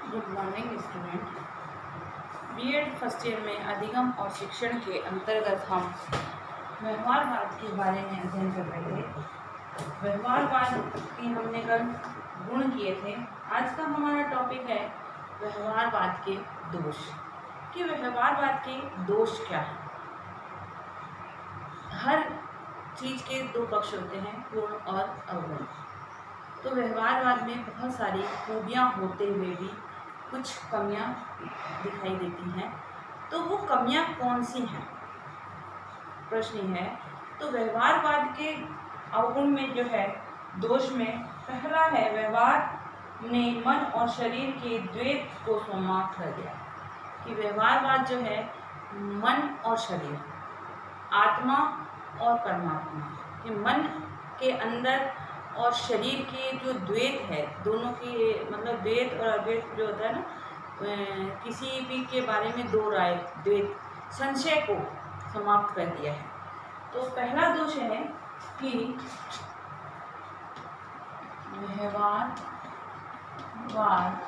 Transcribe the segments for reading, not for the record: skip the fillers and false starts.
Good morning student. BEd first year में अधिगम और शिक्षण के अंतर्गत हम व्यवहारवाद के बारे में अध्ययन कर रहे थे। व्यवहारवाद के हमने कल गुण किए थे। आज का हमारा टॉपिक है व्यवहारवाद के दोष। कि व्यवहारवाद के दोष क्या है। हर चीज़ के दो पक्ष होते हैं, गुण और अवगुण। तो व्यवहारवाद में बहुत सारी खूबियाँ होते हुए भी कुछ कमियां दिखाई देती हैं। तो वो कमियां कौन सी हैं, प्रश्न है। तो व्यवहारवाद के अवगुण में जो है, दोष में पहला है, व्यवहार ने मन और शरीर के द्वैत को समाप्त कर दिया। कि व्यवहारवाद जो है मन और शरीर, आत्मा और परमात्मा के मन के अंदर और शरीर के जो द्वैत है, दोनों की मतलब द्वैत और अद्वैत जो होता है ना, किसी भी के बारे में दो राय, द्वैत, संशय को समाप्त कर दिया है। तो पहला दोष है कि व्यवहारवाद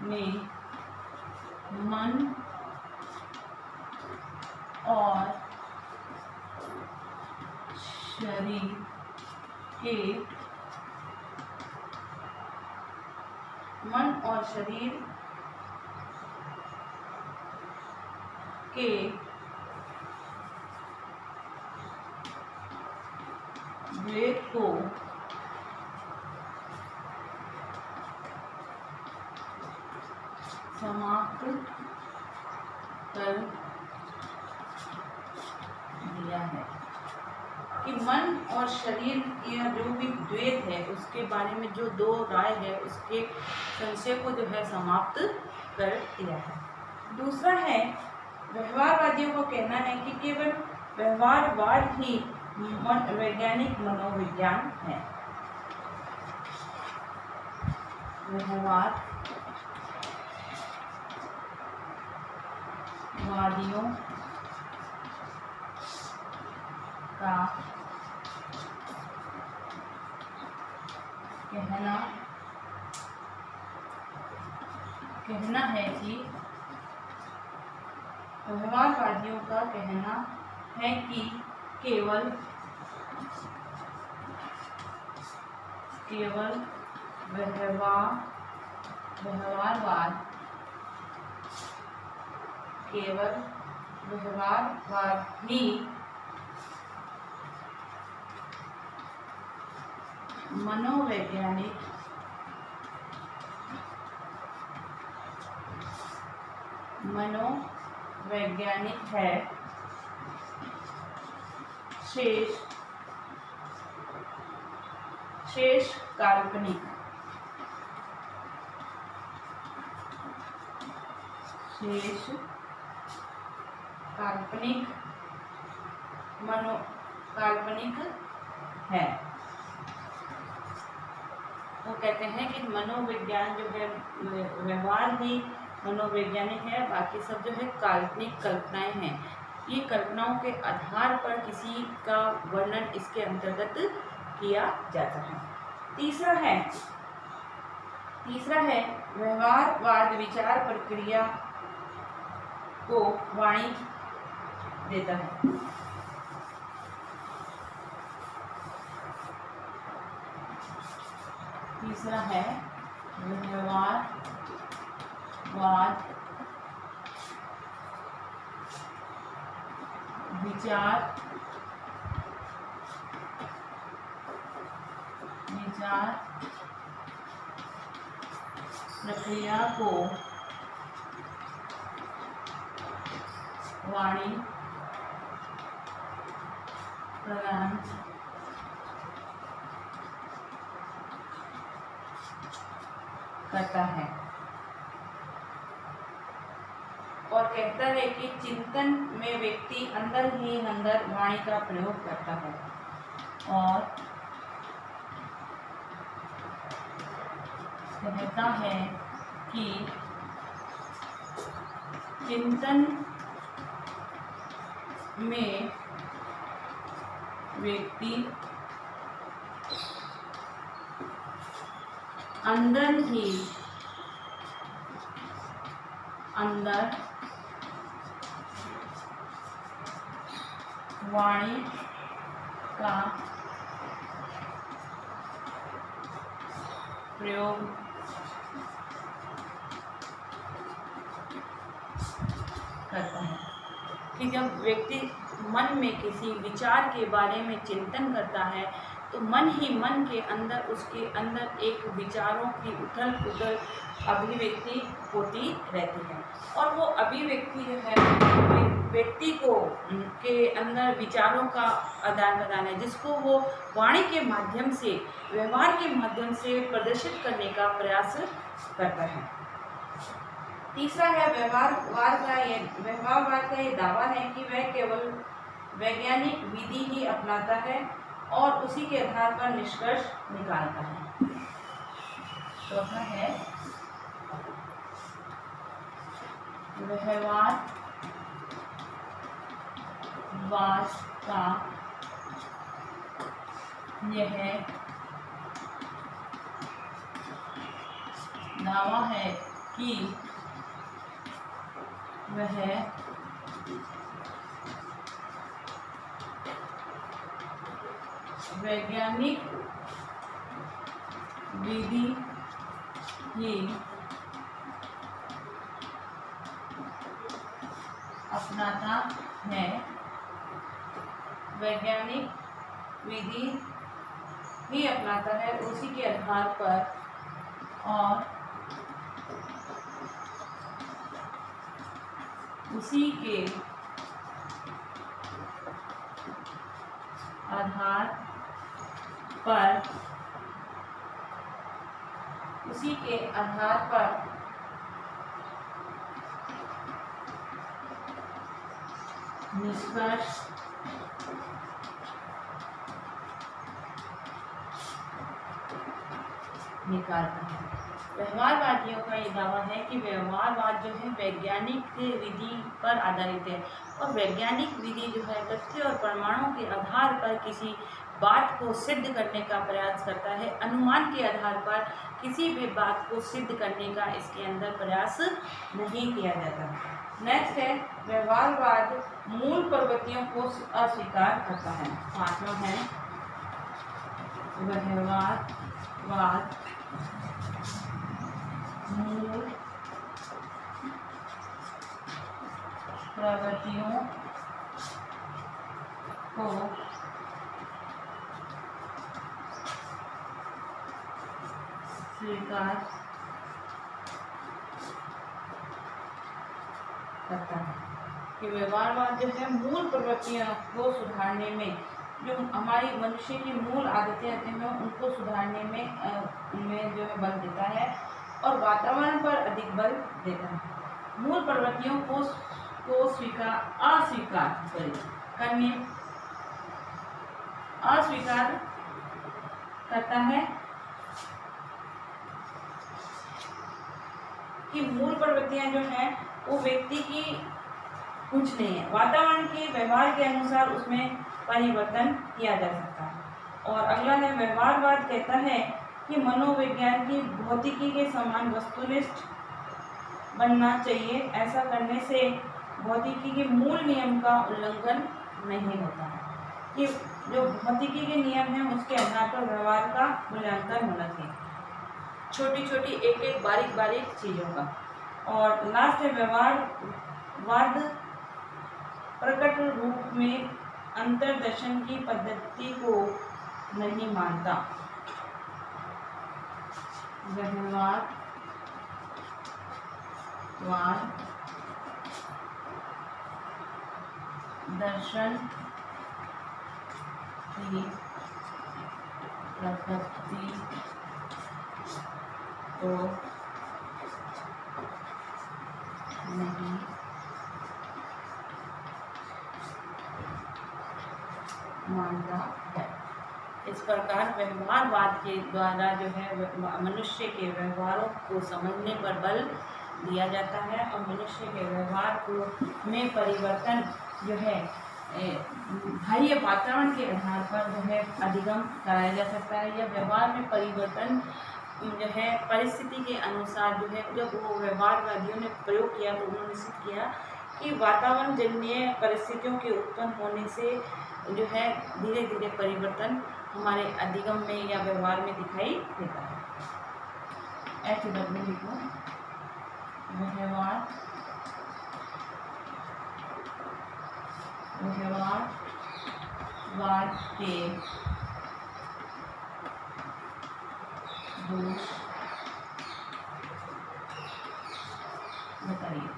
में मन और शरीर के द्वैत को समाप्त कर दिया है। कि मन और शरीर या जो भी द्वैत है, उसके बारे में जो दो राय है, उसके संशय को जो है समाप्त कर दिया है। दूसरा है, व्यवहारवादियों को कहना है कि केवल व्यवहारवाद ही वैज्ञानिक मनोविज्ञान है। व्यवहारवादियों का कहना है कि व्यवहारवादियों का कहना है कि केवल व्यवहारवाद ही मनोवैज्ञानिक है। शेष काल्पनिक है। वो कहते हैं कि मनोविज्ञान जो है, व्यवहार ही मनोवैज्ञानिक है, बाकी सब जो है काल्पनिक कल्पनाएं हैं। ये कल्पनाओं के आधार पर किसी का वर्णन इसके अंतर्गत किया जाता है। तीसरा है व्यवहारवाद विचार प्रक्रिया को वाणी देता है। तीसरा है व्यवहारवाद विचार प्रक्रिया को वाणी प्रदान करता है और कहता है कि चिंतन में व्यक्ति अंदर ही अंदर वाणी का प्रयोग करता है और कहता है कि चिंतन में व्यक्ति अंदर ही अंदर वाणी का प्रयोग करता है। कि जब व्यक्ति मन में किसी विचार के बारे में चिंतन करता है तो मन ही मन के अंदर उसके अंदर एक विचारों की उथल पुथल अभिव्यक्ति होती रहती है और वो अभिव्यक्ति जो है व्यक्ति को के अंदर विचारों का आदान प्रदान है जिसको वो वाणी के माध्यम से व्यवहार के माध्यम से प्रदर्शित करने का प्रयास करता है। तीसरा है व्यवहारवाद का ये दावा है कि वह केवल वैज्ञानिक विधि ही अपनाता है और उसी के आधार पर निष्कर्ष निकालता है। चौथा है व्यवहारवाद का यह दावा है कि वह वैज्ञानिक विधि ही अपनाता है, वैज्ञानिक विधि ही अपनाता है उसी के आधार पर और उसी के आधार पर निष्कर्ष निकालता है। व्यवहारवादियों का ये दावा है कि व्यवहारवाद जो है वैज्ञानिक विधि पर आधारित है और वैज्ञानिक विधि जो है तथ्य और प्रमाणों के आधार पर किसी बात को सिद्ध करने का प्रयास करता है, अनुमान के आधार पर किसी भी बात को सिद्ध करने का इसके अंदर प्रयास नहीं किया जाता। नेक्स्ट है व्यवहारवाद मूल प्रवृत्तियों को अस्वीकार करता है। पांचवा है व्यवहारवाद मूल प्रवृत्तियों को स्वीकार करता है। कि व्यवहारवाद जो है मूल प्रवृत्तियों को सुधारने में, जो हमारी मनुष्य की मूल आदतें होती हैं उनको सुधारने में जो है बल देता है और वातावरण पर अधिक बल देता है। मूल प्रवृत्तियों को अस्वीकार करता है कि मूल प्रवृत्तियां जो हैं वो व्यक्ति की कुछ नहीं है, वातावरण के व्यवहार के अनुसार उसमें परिवर्तन किया जा सकता है। और अगला है व्यवहारवाद कहता है कि मनोविज्ञान की भौतिकी के समान वस्तुनिष्ठ बनना चाहिए। ऐसा करने से भौतिकी के मूल नियम का उल्लंघन नहीं होता है। कि जो भौतिकी के नियम हैं उसके आधार पर व्यवहार का मूल्यांकन होना चाहिए, छोटी छोटी एक एक बारीक बारीक चीज़ों का। और लास्ट है व्यवहारवाद प्रकट रूप में अंतर्दर्शन की पद्धति को नहीं मानता। व्यवहारवाद दर्शन की प्रकृति को नहीं मानता है। इस प्रकार व्यवहारवाद के द्वारा जो है मनुष्य के व्यवहारों को समझने पर बल दिया जाता है और मनुष्य के व्यवहार को में परिवर्तन जो है बाह्य वातावरण के आधार पर जो है अधिगम कराया जा सकता है या व्यवहार में परिवर्तन जो है परिस्थिति के अनुसार जो है जब वो व्यवहारवादियों ने प्रयोग किया तो उन्होंने सिद्ध किया कि वातावरण जन्य परिस्थितियों के उत्पन्न होने से जो है धीरे धीरे परिवर्तन हमारे अधिगम में या व्यवहार में दिखाई देता है। HW लिखो, व्यवहारवाद के दोष बताइए।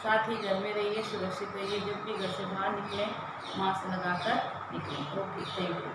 साथ ही घर में रहिए, सुरक्षित रहिए, जब भी घर से बाहर निकलें मास्क लगाकर निकलें। Okay, thank you.